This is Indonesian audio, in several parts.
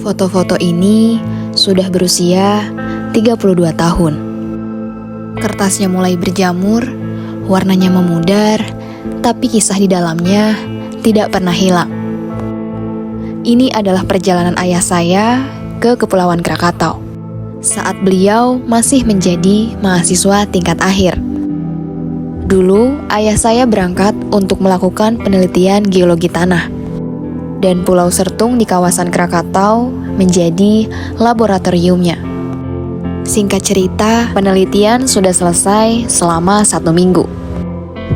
Foto-foto ini sudah berusia 32 tahun. Kertasnya mulai berjamur, warnanya memudar, tapi kisah di dalamnya tidak pernah hilang. Ini adalah perjalanan ayah saya ke Kepulauan Krakatau saat beliau masih menjadi mahasiswa tingkat akhir. Dulu, ayah saya berangkat untuk melakukan penelitian geologi tanah, dan Pulau Sertung di kawasan Krakatau menjadi laboratoriumnya. Singkat cerita, penelitian sudah selesai selama 1 minggu.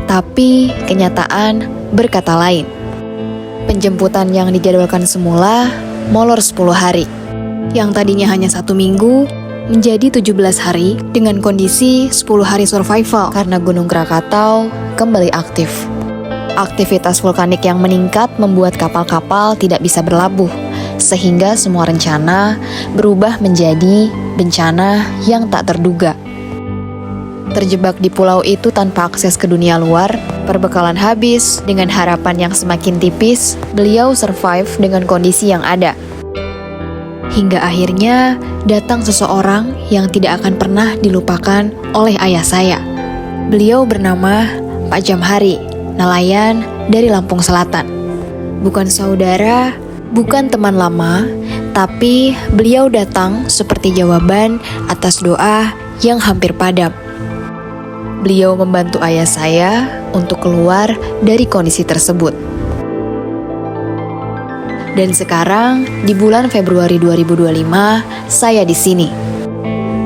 Tapi kenyataan berkata lain. Penjemputan yang dijadwalkan semula molor 10 hari. Yang tadinya hanya 1 minggu menjadi 17 hari dengan kondisi 10 hari survival karena Gunung Krakatau kembali aktif. Aktivitas vulkanik yang meningkat membuat kapal-kapal tidak bisa berlabuh, sehingga semua rencana berubah menjadi bencana yang tak terduga. Terjebak di pulau itu tanpa akses ke dunia luar, perbekalan habis, dengan harapan yang semakin tipis, beliau survive dengan kondisi yang ada. Hingga akhirnya datang seseorang yang tidak akan pernah dilupakan oleh ayah saya. Beliau bernama Pak Jamhari, nelayan dari Lampung Selatan. Bukan saudara, bukan teman lama, tapi beliau datang seperti jawaban atas doa yang hampir padam. Beliau membantu ayah saya untuk keluar dari kondisi tersebut. Dan sekarang, di bulan Februari 2025, saya di sini.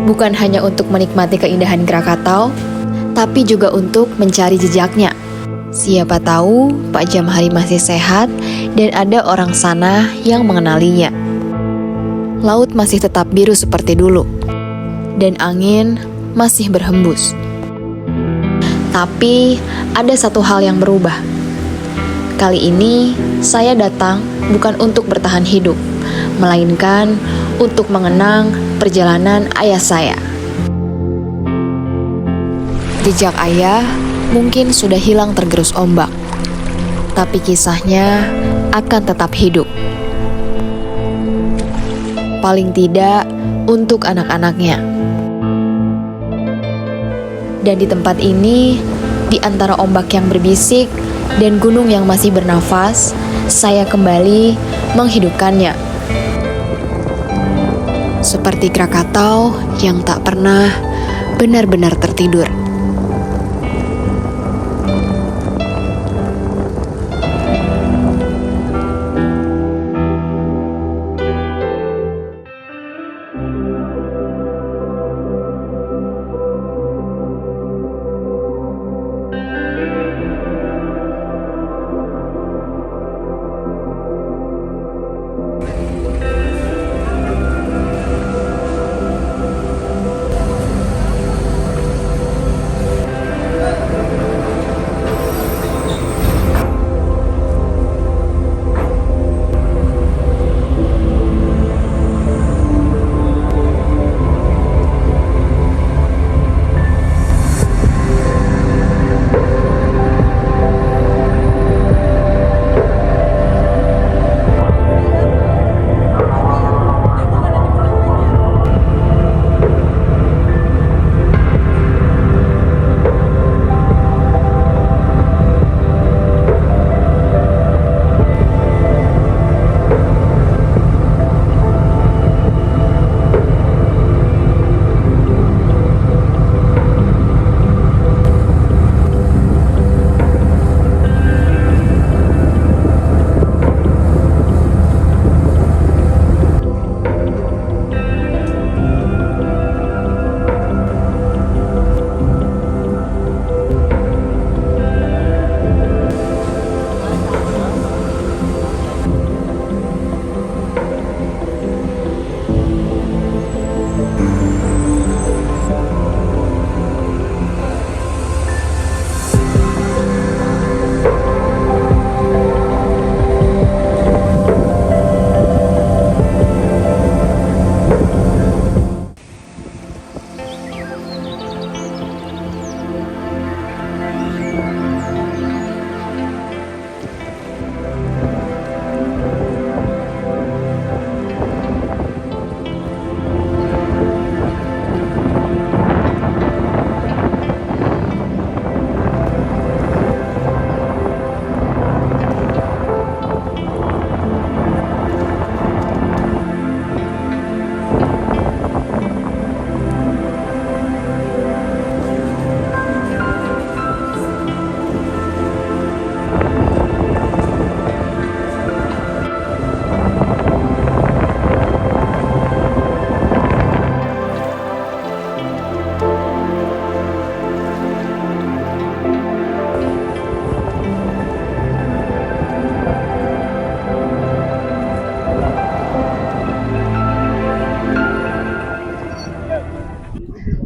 Bukan hanya untuk menikmati keindahan Krakatau, tapi juga untuk mencari jejaknya. Siapa tahu Pak Jamhari masih sehat dan ada orang sana yang mengenalinya. Laut masih tetap biru seperti dulu, dan angin masih berhembus. Tapi ada satu hal yang berubah. Kali ini saya datang bukan untuk bertahan hidup, melainkan untuk mengenang perjalanan ayah saya. Jejak ayah mungkin sudah hilang tergerus ombak, tapi kisahnya akan tetap hidup. Paling tidak untuk anak-anaknya. Dan di tempat ini, di antara ombak yang berbisik dan gunung yang masih bernafas, saya kembali menghidupkannya. Seperti Krakatau yang tak pernah benar-benar tertidur.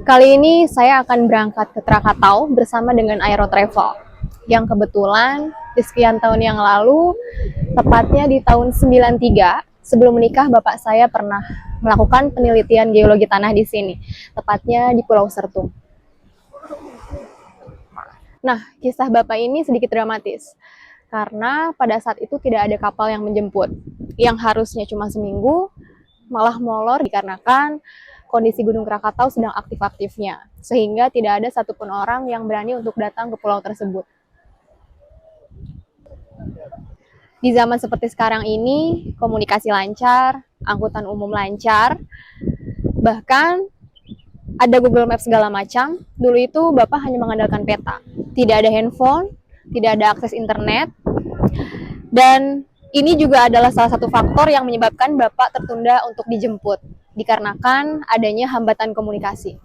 Kali ini saya akan berangkat ke Krakatau bersama dengan Aero Travel, yang kebetulan di sekian tahun yang lalu, tepatnya di tahun 93, sebelum menikah bapak saya pernah melakukan penelitian geologi tanah di sini, tepatnya di Pulau Sertung. Nah, kisah bapak ini sedikit dramatis, karena pada saat itu tidak ada kapal yang menjemput, yang harusnya cuma seminggu, malah molor dikarenakan kondisi Gunung Krakatau sedang aktif-aktifnya, sehingga tidak ada satupun orang yang berani untuk datang ke pulau tersebut. Di zaman seperti sekarang ini, komunikasi lancar, angkutan umum lancar, bahkan ada Google Maps segala macam. Dulu itu Bapak hanya mengandalkan peta. Tidak ada handphone, tidak ada akses internet, dan ini juga adalah salah satu faktor yang menyebabkan Bapak tertunda untuk dijemput, dikarenakan adanya hambatan komunikasi.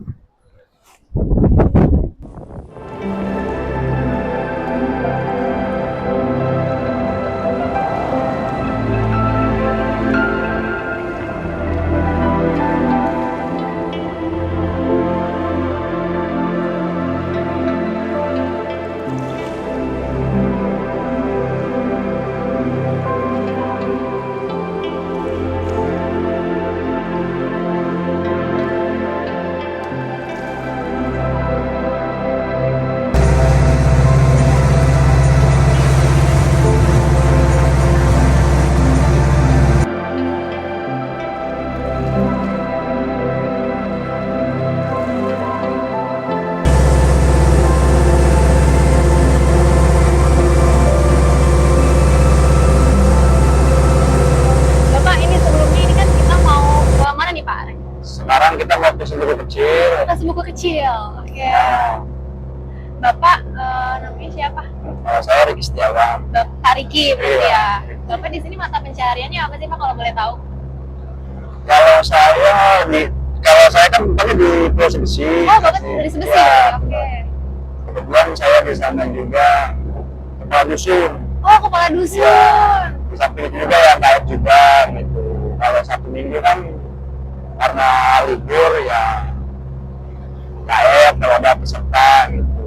Bapak, ini sebelumnya ini kan kita mau ke mana nih Pak? Sekarang kita mau ke Sentul Kecil. Ke buku kecil. Oke. Bapak namanya siapa? Saya Riki Setiawan. Bapak Riki berarti ya. Bapak di sini mata pencahariannya apa sih Pak kalau boleh tahu? Kalau saya kan tempatnya di Pulau Sebesi. Oh, Bapak dari Sebesi. Ya, Oke. kebetulan saya di sana juga kepala dusun. Oh, kepala dusun. Ya, di samping itu juga ya guide juga gitu. Kalau Sabtu Minggu kan karena libur ya guide kalau ada peserta gitu.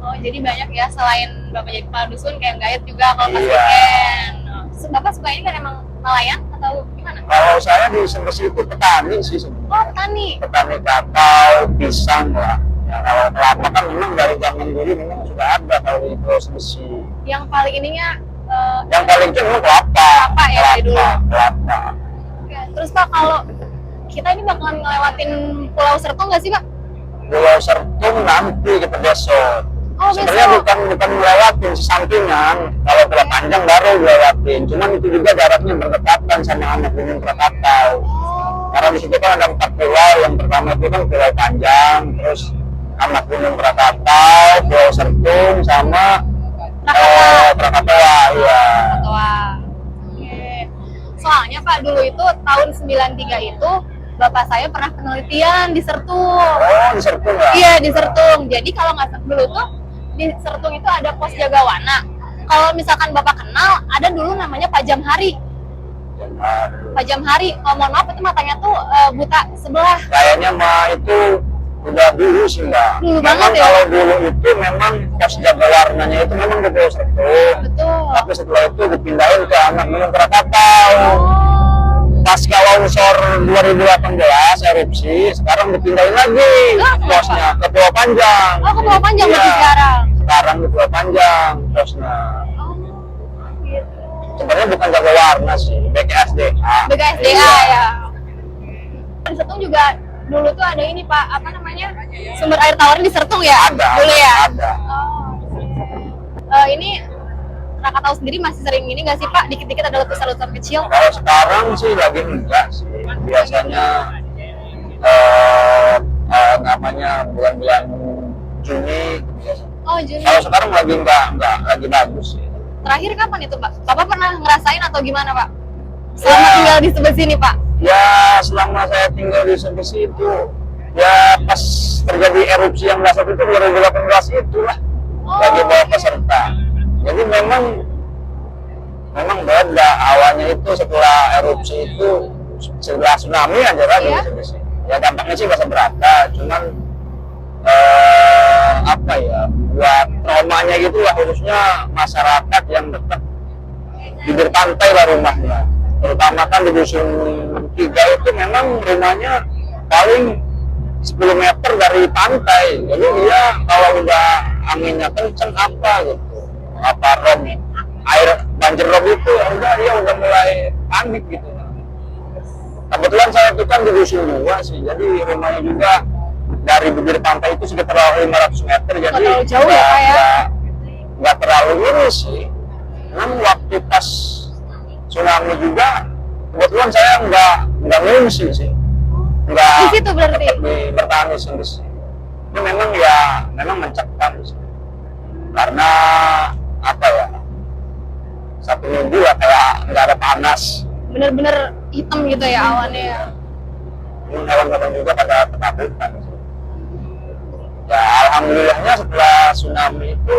Oh, jadi banyak ya selain Bapak jadi kepala dusun kayak guide juga kalau pas Iya. weekend. Oh, Bapak suka ini kan emang nelayan atau gimana? Kalau saya di Sebesi itu petani sih sebenarnya. Oh, petani. Petani kakao, pisang lah. Ya, kalau kelapa kan memang dari zaman dulu memang sudah ada kalau di Pulau Sebesi. Yang paling ininya Yang paling cenderung kelapa. Kelapa ya, dari dulu. Kelapa. oke. Terus Pak, kalau kita ini bakalan ngelewatin Pulau Sertung nggak sih Pak? Pulau Sertung nanti kita besok. Oh, Sebenarnya besok. bukan melewatin sesampingan. Kalau Pulau Panjang baru lewatin. Cuman itu juga jaraknya berdekatan sama anak Gunung Krakatau. Oh, Karena di situ kan ada 4 pulau. Yang pertama itu kan Pulau Panjang, terus anak Gunung Krakatau, Pulau Sertung, sama Krakatau. Ya. Wah. Oke. Soalnya Pak, dulu itu tahun 93 itu Bapak saya pernah penelitian di Sertung. Oh, di Sertung ya? Iya, di Sertung. Jadi kalau nggak dulu tuh di Sertung itu ada pos Jagawana. Kalau misalkan Bapak kenal, ada dulu namanya Pak Jamhari. Pak Jamhari, oh, mohon maaf itu matanya tuh buta sebelah. Kayaknya mah itu udah dulu sih Mbak. Dulu Memang banget ya? kalau dulu itu memang pos jaga warnanya itu memang di Pulau Sertung. Betul. Tapi setelah itu dipindahin ke anak Gunung Krakatau. Oh, Pasca longsor 2018 erupsi, sekarang dipindahin lagi posnya ke Pulau Panjang. oh ke Pulau Panjang Iya, berarti sekarang. Sekarang di Pulau Panjang posnya. Oh, gitu. Sebenarnya bukan jaga warna sih, BKSDA. BKSDA ya. Di Sertung juga dulu tuh ada ini Pak, apa namanya? Sumber air tawar di Sertung ya? Ada. Dulu ya? Ada. Ini Krakatau sendiri masih sering ini nggak sih Pak? Dikit-dikit ada letusan-letusan kecil. Kalau sekarang sih lagi enggak sih. Biasanya namanya bulan-bulan Juni. Oh, Juni. Kalau sekarang lagi enggak lagi bagus sih. Terakhir kapan itu Pak? Bapak pernah ngerasain atau gimana Pak? Selama tinggal di sebelah sini Pak? Ya selama saya tinggal di Sebesi itu ya pas terjadi erupsi yang dasar itu 2018 itulah bagi bawa peserta. Jadi memang beda awalnya itu setelah erupsi itu setelah tsunami aja kan Iya. di Sebesi. Ya dampaknya sih nggak seberapa, cuman apa ya, buat traumanya gitu lah, khususnya masyarakat yang dekat bibir pantai lah rumahnya. Terutama kan di dusun 3 itu memang rumahnya paling 10 meter dari pantai. Jadi dia kalau udah anginnya kenceng apa gitu, apa rob, air banjir rob itu, ya udah dia udah mulai panik gitu. Kebetulan saya itu kan di dusun 2 sih, jadi rumahnya juga dari bibir pantai itu sekitar 500 meter, jadi terlalu jauh ya Pak ya? Nggak terlalu ini sih. Namun waktu pas tsunami juga, kebetulan saya nggak ngungsi sih, nggak Di situ berarti? tetap di bertahan di sini sih. Ini memang ya, memang mencekam sih. Karena apa ya, 1 minggu lah kayak nggak ada panas. Bener-bener hitam gitu ya awannya ya. Ini hewan-hewan juga pada ketakutan sih. Ya alhamdulillahnya setelah tsunami itu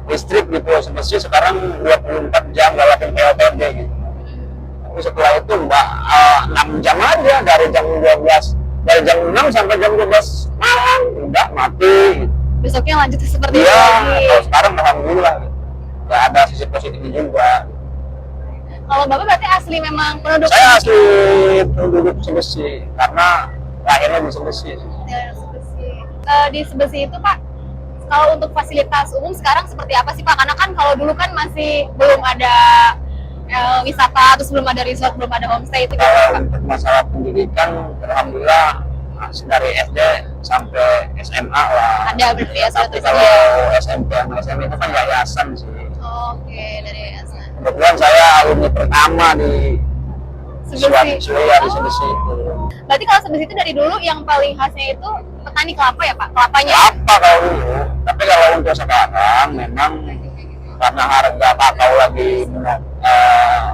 listrik di Pulau Sebesi sekarang 24 jam walaupun PLTB gitu. Tapi setelah itu 6 jam aja, dari jam 12, dari jam 6 sampai jam 12 malam udah mati gitu. Besoknya lanjut seperti itu Iya, lagi. kalau sekarang alhamdulillah gitu. Ya ada sisi positifnya juga. Kalau Bapak berarti asli memang penduduk Saya asli penduduk Sebesi karena lahirnya di Sebesi. daerah Sebesi. Di Sebesi itu Pak, kalau untuk fasilitas umum sekarang seperti apa sih Pak? Karena kan kalau dulu kan masih belum ada wisata, terus belum ada resort, belum ada homestay itu gitu Kalau Pak. untuk masalah pendidikan, alhamdulillah dari SD sampai SMA lah. Ada berarti ya sudah Tapi tersedia. kalau SMP sama SMA itu kan yayasan sih. Oke, dari yayasan. Kebetulan saya alumni pertama di Sebesi. Suria di Sebesi itu. Berarti kalau Sebesi itu dari dulu yang paling khasnya itu petani kelapa ya Pak? Kelapanya. Apa kalau dulu? Tapi kalau untuk sekarang memang karena harga kakao lagi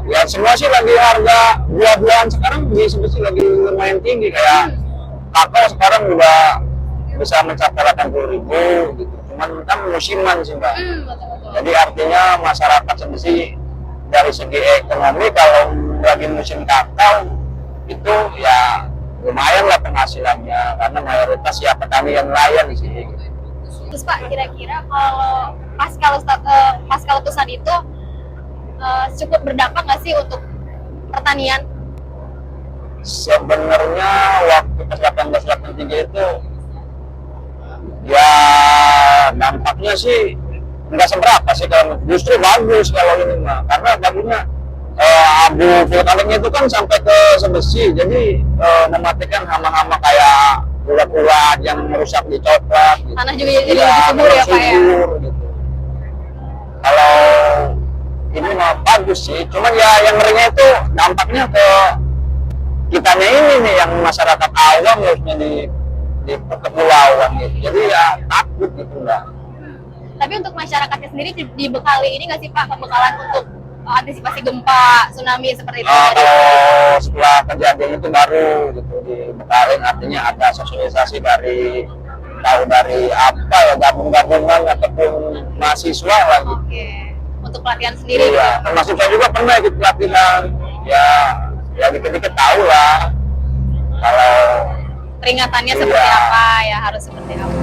ya semua sih lagi harga buah-buahan sekarang di Sebesi lagi lumayan tinggi, kayak kakao sekarang udah bisa mencapai 80.000 gitu. Cuman kan musiman sih Mbak. Betul-betul. Jadi artinya masyarakat Sebesi dari segi ekonomi kalau lagi musim kakao itu ya lumayan lah penghasilannya, karena mayoritas ya petani yang nelayan di sini. Terus Pak, kira-kira kalau pasca letusan itu cukup berdampak nggak sih untuk pertanian? Sebenarnya waktu pas 1883 itu ya dampaknya sih nggak seberapa sih, kalau justru bagus kalau ini mah, karena bagusnya abu vulkaniknya itu kan sampai ke Sebesi, jadi mematikan hama-hama kayak ulat-ulat yang merusak di coklat gitu. Tanah juga jadi Iya, lebih subur ya Pak ya? subur, gitu. Kalau ini mah bagus sih, cuman ya yang ngerinya itu dampaknya ke kitanya ini nih, yang masyarakat awam khususnya di kepulauan gitu. Jadi ya takut gitu lah. Tapi untuk masyarakatnya sendiri dibekali ini nggak sih Pak, pembekalan untuk antisipasi gempa, tsunami seperti itu? Kalau setelah kejadian itu baru gitu dibekalin, artinya ada sosialisasi dari apa ya, gabungan ataupun mahasiswa lah gitu. Oke, untuk pelatihan sendiri. Iya, termasuk saya juga pernah ikut pelatihan. Ya dikit-dikit tahu lah kalau Peringatannya Iya. seperti apa ya, harus seperti apa.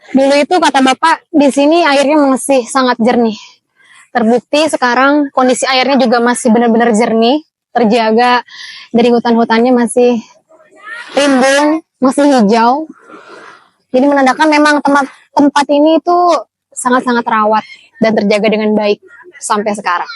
Dulu itu kata Bapak, di sini airnya masih sangat jernih. Terbukti sekarang kondisi airnya juga masih benar-benar jernih, terjaga, dari hutan-hutannya masih rimbun, masih hijau. Jadi menandakan memang tempat ini itu sangat-sangat rawat dan terjaga dengan baik sampai sekarang.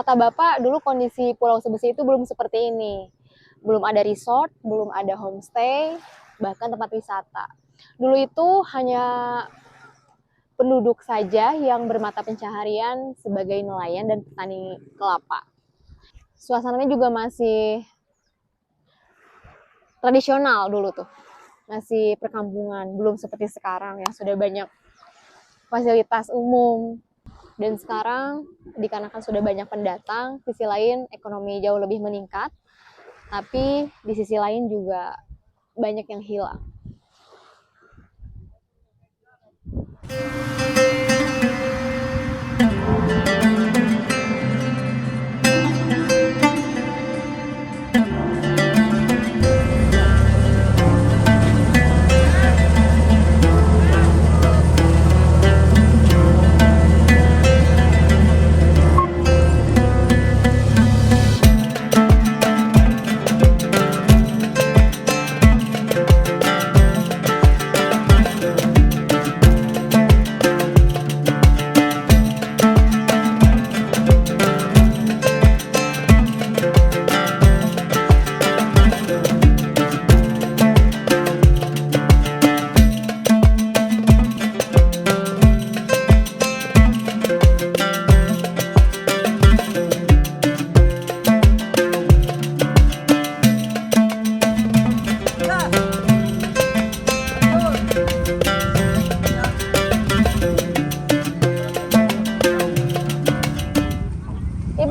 kata Bapak, dulu kondisi Pulau Sebesi itu belum seperti ini. Belum ada resort, belum ada homestay, bahkan tempat wisata. Dulu itu hanya penduduk saja yang bermata pencaharian sebagai nelayan dan petani kelapa. Suasananya juga masih tradisional dulu tuh. Masih perkampungan, belum seperti sekarang yang sudah banyak fasilitas umum. Dan sekarang dikarenakan sudah banyak pendatang, sisi lain ekonomi jauh lebih meningkat, tapi di sisi lain juga banyak yang hilang.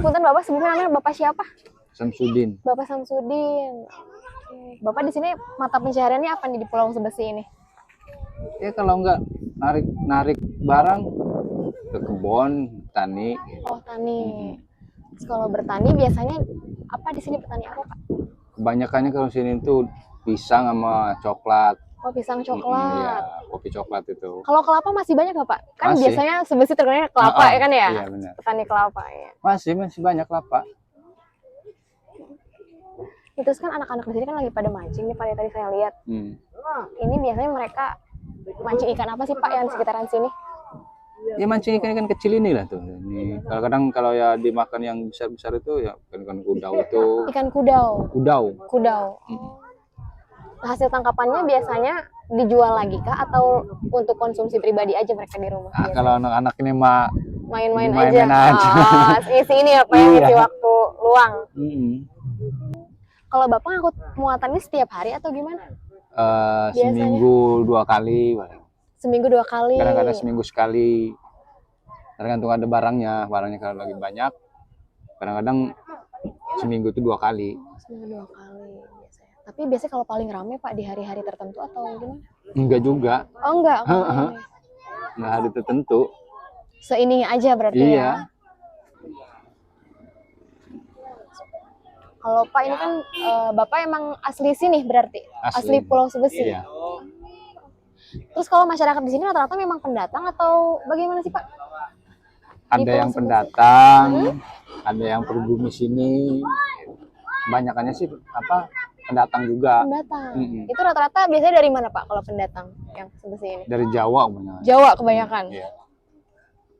Punten Bapak sebelumnya namanya Bapak siapa? Samsudin. Bapak Samsudin. Oke. Bapak di sini mata pencahariannya apa nih di Pulau Sebesi ini? Ya kalau nggak narik barang ke kebun, tani. Oh, tani. Terus kalau bertani biasanya apa di sini petani apa, Pak? Kebanyakannya kalau sini tuh pisang sama coklat. Oh, pisang coklat. Iya, kopi coklat itu. Kalau kelapa masih banyak nggak, Pak? Kan Masih. biasanya Sebesi terkenalnya kelapa ya kan ya? Iya benar. Petani kelapa ya. Masih banyak kelapa. Terus kan anak-anak di sini kan lagi pada mancing nih, Pak, ya, tadi saya lihat. Ini biasanya mereka mancing ikan apa sih, Pak, yang di sekitaran sini? Ya mancing ikan kecil ini lah tuh. Ini kadang-kadang kalau ya dimakan yang besar-besar itu ya ikan kudau itu. Ikan kudau. Kudau. Hasil tangkapannya biasanya dijual lagi kah atau untuk konsumsi pribadi aja mereka di rumah? Nah, kalau anak-anak ini mah main-main main-main aja. aja. Isi ini apa ya, isi waktu luang. Kalau Bapak ngangkut muatan ini setiap hari atau gimana? Seminggu 2 kali. Seminggu 2 kali. Kadang-kadang seminggu sekali. Tergantung ada barangnya kalau lagi banyak. Kadang-kadang seminggu itu 2 kali. Seminggu 2 kali biasanya. Tapi biasanya kalau paling rame, Pak, di hari-hari tertentu atau gimana? Enggak juga. Oh, enggak. Enggak hari tertentu. Seininya aja berarti iya. Ya. Kalau Pak ini kan Bapak emang asli sini berarti? Asli Pulau Sebesi? Iya. Terus kalau masyarakat di sini rata-rata memang pendatang atau bagaimana sih, Pak? Ada yang pendatang, ada yang pribumi sini. Kebanyakannya sih pendatang juga. Pendatang. Itu rata-rata biasanya dari mana, Pak, kalau pendatang yang Sebesi ini? Dari Jawa kebanyakan. Jawa kebanyakan. Iya.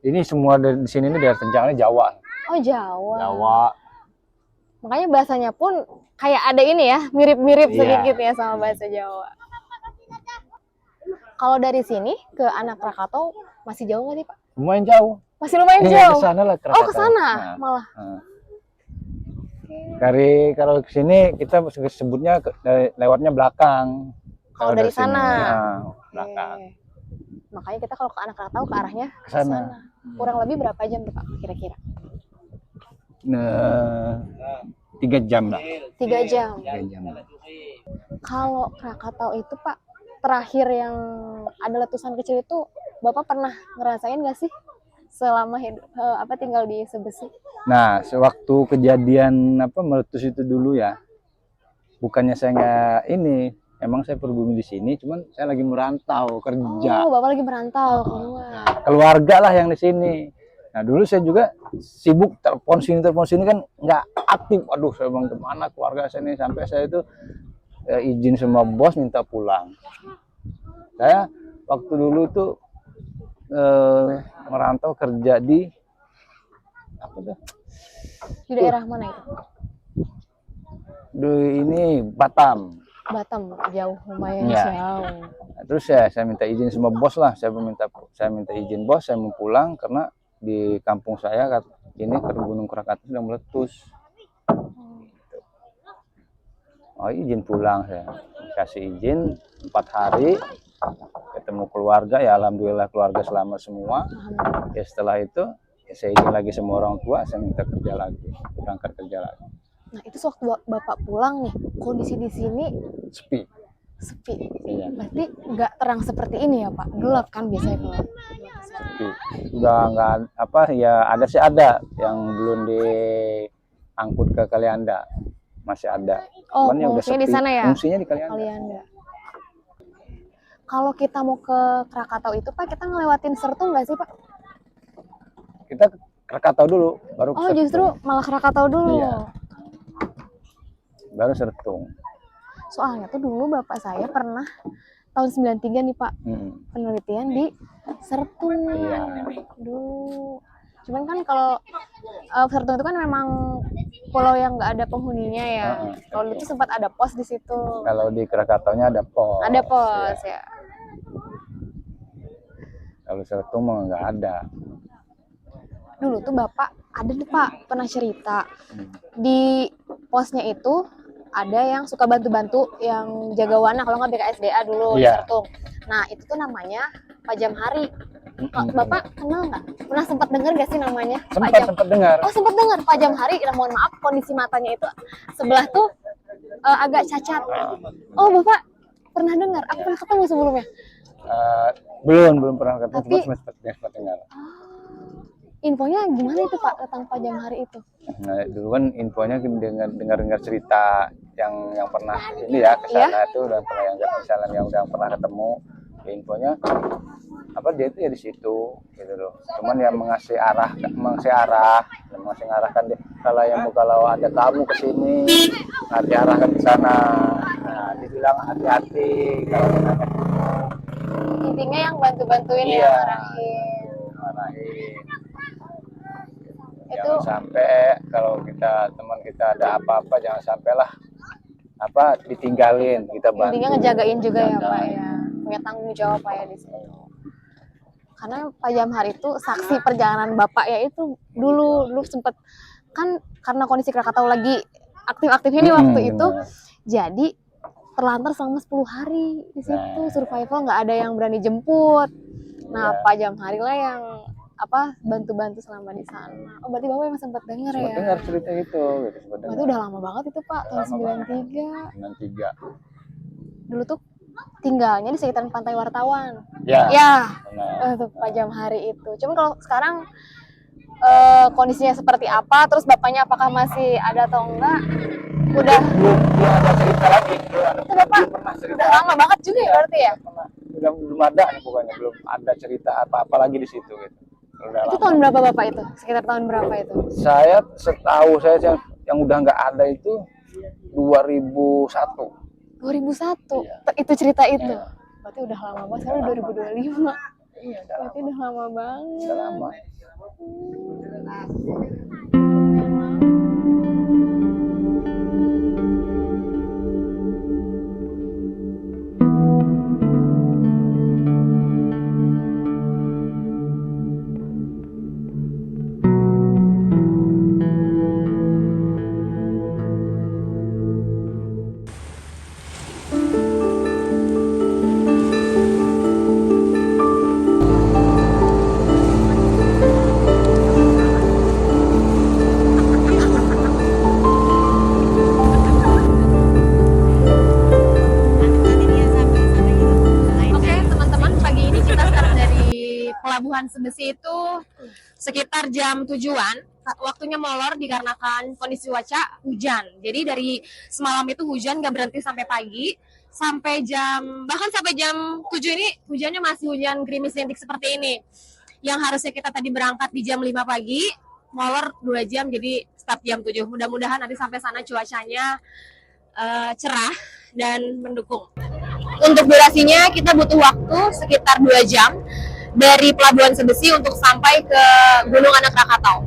Ini semua dari sini ini dari Tenjangannya Jawa. Oh, Jawa. Jawa. Makanya bahasanya pun kayak ada ini ya, mirip-mirip sedikit ya sama bahasa Jawa. Kalau dari sini ke Anak Krakatau masih jauh nggak sih, Pak? Lumayan jauh. Masih lumayan jauh. Ke sana lah Krakatau. Oh, ke sana malah. Dari kalau ke sini kita sebutnya lewatnya belakang. Kalau dari sini, sana. Belakang. Makanya kita kalau ke Anak Krakatau ke arahnya ke sana. Kurang lebih berapa jam tuh, Pak, kira-kira? 3 jam lah. 3 jam. 3 jam. Kalau Krakatau itu, Pak, terakhir yang ada letusan kecil itu Bapak pernah ngerasain nggak sih selama hidup tinggal di Sebesi? Nah, sewaktu kejadian meletus itu dulu ya, bukannya saya nggak emang saya pribumi di sini, cuman saya lagi merantau kerja. Oh, Bapak lagi merantau keluar. Keluarga lah yang di sini. Nah, dulu saya juga sibuk telepon sini kan nggak aktif. Aduh, saya bang kemana keluarga saya ini, sampai saya itu izin sama bos minta pulang. Saya waktu dulu tuh merantau kerja di Di daerah mana itu? Ini Batam. Batam, jauh, lumayan Iya. jauh. Terus saya minta izin sama bos lah. Saya minta izin bos, saya mau pulang karena di kampung saya ini Gunung Krakatau sudah meletus. Oh, izin pulang saya. Kasih izin 4 hari, ketemu keluarga, ya alhamdulillah keluarga selamat semua. Ya setelah itu ya saya izin lagi sama orang tua, saya minta kerja lagi, berangkat kerja lagi. Nah, itu sewaktu Bapak pulang nih, kondisi di sini Sepi. sepi. Iya. Berarti nggak terang seperti ini ya, Pak? Gelap kan biasanya kalau Sepi. Udah nggak apa ya, ada sih ada yang belum diangkut ke Kalianda. Masih ada. Oh, Cuman ya udah fungsinya di sepi. sana ya? Fungsinya di Kalianda. Kalianda. Kalau kita mau ke Krakatau itu, Pak, kita ngelewatin Sertung nggak sih, Pak? Kita ke Krakatau dulu, baru ke Oh, Sertung. justru malah Krakatau dulu. Iya. Baru Sertung. Soalnya tuh dulu bapak saya pernah tahun 93 nih, Pak, penelitian di Sertung. Iya. Dulu. Cuman kan kalau Sertung itu kan memang pulau yang nggak ada penghuninya ya. Kalau itu sempat ada pos di situ. Kalau di Krakataunya ada pos. Ada pos ya. Kalau Sertung mah nggak ada. Dulu tuh bapak ada tuh, Pak, pernah cerita di posnya itu ada yang suka bantu-bantu yang jaga wana kalau nggak BKSDA dulu di Iya. Sertung. Nah, itu tuh namanya Pak Jamhari. Bapak kenal nggak? Pernah sempat dengar gak sih namanya? Sempat dengar. Oh, sempat dengar Pak Jamhari. Nah, mohon maaf, kondisi matanya itu sebelah tuh agak cacat. Oh, Bapak pernah dengar? Aku pernah ketemu sebelumnya. Belum pernah ketemu, Tapi- cuma sempat dengar. Infonya gimana itu, Pak, tentang Pak Jamhari itu? Nah, dulu kan infonya dengar cerita yang pernah ini ya ke sana itu, dan pernah yang misalnya yang udah pernah ketemu, ya infonya apa dia itu ya di situ gitu loh. Cuman yang mengasih arahkan dia kalau ada tamu ke sini, nah diarahkan ke sana. Nah, dibilang hati-hati kalau misalnya Intinya yang bantu-bantuin Iya. yang ngarahin. marahin. Itu Jangan sampai kalau teman kita ada apa-apa, jangan sampailah ditinggalin, kita bantu. intinya ngejagain juga ya, Jaga. Pak ya. Punya tanggung jawab Pak ya di sini. Karena Pak Jamhari itu saksi perjalanan Bapak ya itu dulu sempat kan karena kondisi Krakatau lagi aktif-aktifnya di waktu itu, Benar. jadi terlantar selama 10 hari di situ, Nah. survival, nggak ada yang berani jemput. Nah, Iya. Pak Jamhari lah yang bantu-bantu selama di sana. Oh, berarti Bapak yang sempat dengar Sempat ya? dengar cerita itu, sempat Berarti dengar. udah lama banget itu, Pak, tahun Lama 93. 93. Dulu tuh tinggalnya di sekitaran Pantai Wartawan. Ya. Ya, Benar. untuk Pak Jamhari itu. Cuman kalau sekarang kondisinya seperti apa, terus bapaknya apakah masih ada atau enggak? Udah, Belum ada cerita lagi. itu Bapak Belum pernah cerita. udah lama banget juga ya berarti ya? Belum ada nih pokoknya, belum ada cerita apa-apa lagi di situ gitu. Udah Itu lama. tahun berapa Bapak itu? Sekitar tahun berapa itu? Saya setahu saya yang udah nggak ada itu 2001. 2001. Iya. Itu cerita itu. Iya. Berarti udah lama banget. Sekarang 2025. Iya, udah Berarti udah lama banget. udah lama. Oke, teman-teman, pagi ini kita sekarang dari Pelabuhan Sebesi itu sekitar jam 7-an. Waktunya molor dikarenakan kondisi cuaca hujan. Jadi dari semalam itu hujan nggak berhenti sampai pagi. Bahkan sampai jam 7 ini hujannya masih hujan gerimis rintik seperti ini. Yang harusnya kita tadi berangkat di jam 5 pagi, molor 2 jam jadi start jam 7. Mudah-mudahan nanti sampai sana cuacanya cerah dan mendukung. Untuk durasinya kita butuh waktu sekitar 2 jam dari Pelabuhan Sebesi untuk sampai ke Gunung Anak Krakatau.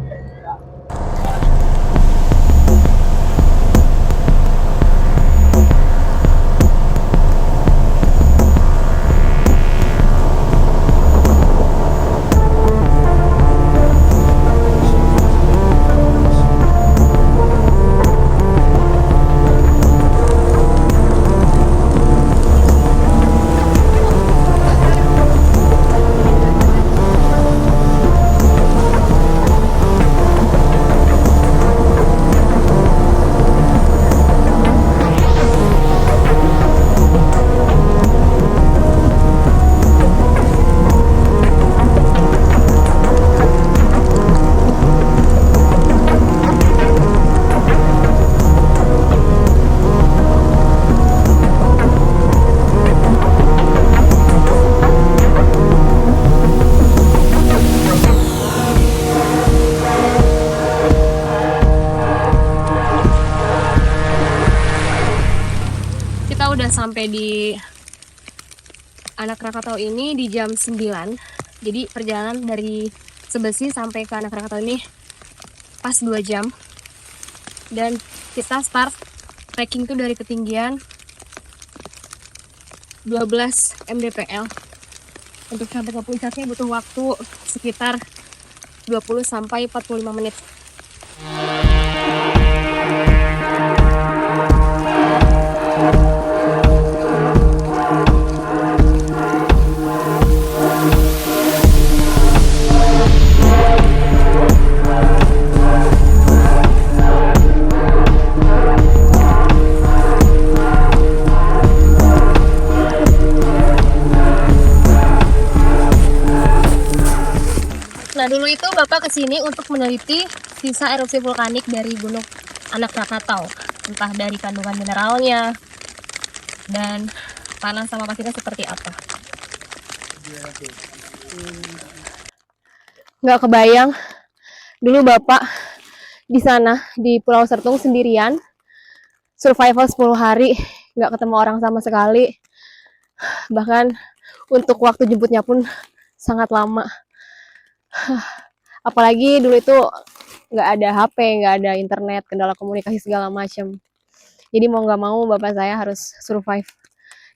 sampai di Anak Krakatau ini di jam 9. Jadi perjalanan dari Sebesi sampai ke Anak Krakatau ini pas 2 jam. Dan kita start trekking tuh dari ketinggian 12 mdpl. Untuk sampai ke puncaknya butuh waktu sekitar 20 sampai 45 menit. Nah, dulu itu Bapak kesini untuk meneliti sisa erupsi vulkanik dari Gunung Anak Krakatau. Entah dari kandungan mineralnya dan panas sama pasirnya seperti apa. Nggak kebayang, dulu Bapak di sana, di Pulau Sertung sendirian, survival 10 hari, nggak ketemu orang sama sekali. Bahkan untuk waktu jemputnya pun sangat lama. Apalagi dulu itu nggak ada HP, nggak ada internet, kendala komunikasi segala macam. Jadi mau nggak mau bapak saya harus survive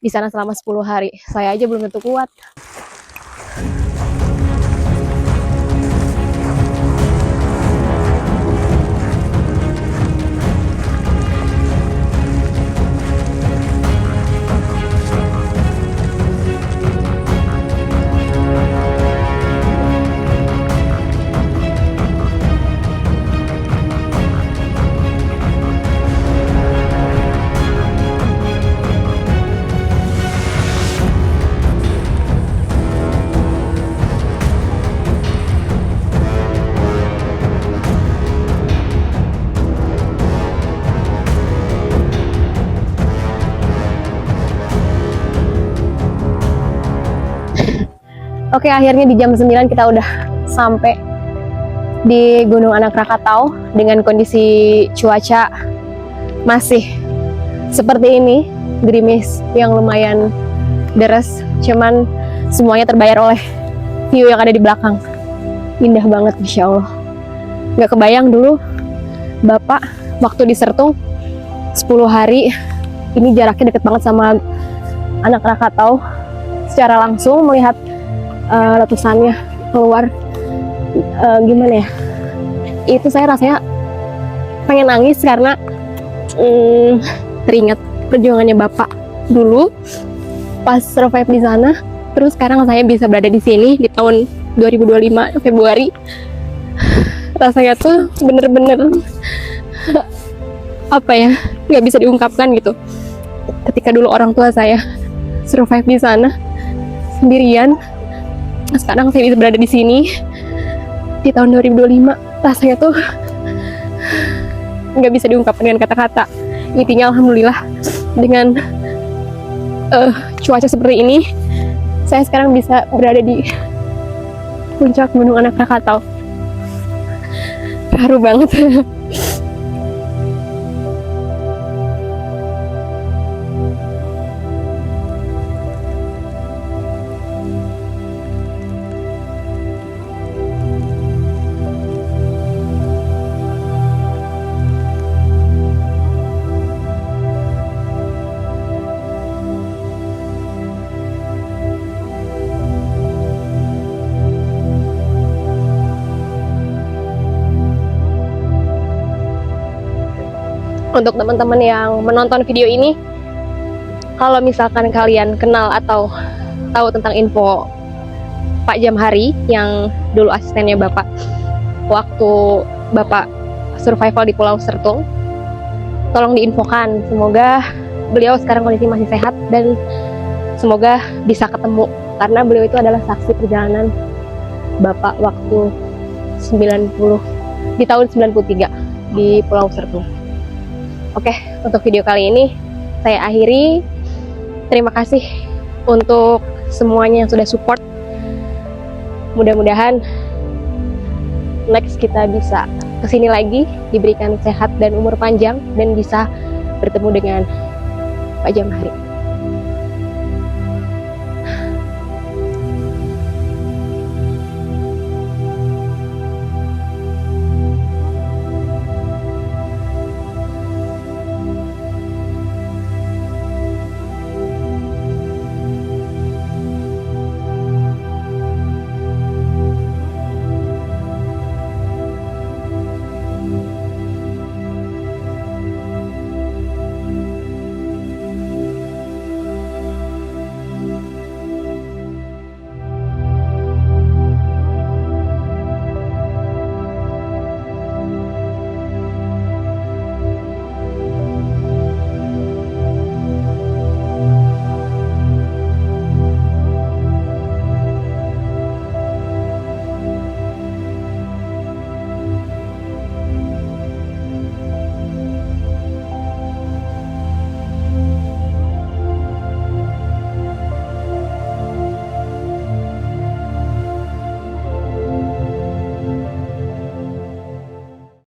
di sana selama 10 hari. Saya aja belum tentu kuat. Oke, akhirnya di jam 9 kita udah sampai di Gunung Anak Krakatau dengan kondisi cuaca masih seperti ini, gerimis yang lumayan deres, cuman semuanya terbayar oleh view yang ada di belakang. Indah banget, Masya Allah. Nggak kebayang dulu Bapak waktu di Sertung 10 hari, ini jaraknya deket banget sama Anak Krakatau. Secara langsung melihat letusannya keluar, gimana ya, itu saya rasanya pengen nangis karena teringat perjuangannya Bapak dulu pas survive di sana. Terus sekarang saya bisa berada di sini di tahun 2025 Februari. Rasanya tuh bener-bener apa ya, nggak bisa diungkapkan gitu. Ketika dulu orang tua saya survive di sana sendirian, sekarang saya bisa berada di sini di tahun 2025. Rasanya tuh nggak bisa diungkapkan dengan kata-kata. Intinya alhamdulillah dengan cuaca seperti ini, saya sekarang bisa berada di puncak Gunung Anak Krakatau. Haru banget. Untuk teman-teman yang menonton video ini, kalau misalkan kalian kenal atau tahu tentang info Pak Jamhari yang dulu asistennya Bapak waktu Bapak survival di Pulau Sertung, tolong diinfokan. Semoga beliau sekarang kondisi masih sehat dan semoga bisa ketemu, karena beliau itu adalah saksi perjalanan Bapak waktu 90 di tahun 93 di Pulau Sertung. Oke, untuk video kali ini saya akhiri. Terima kasih untuk semuanya yang sudah support. Mudah-mudahan next kita bisa kesini lagi, diberikan sehat dan umur panjang, dan bisa bertemu dengan Pak Jamhari.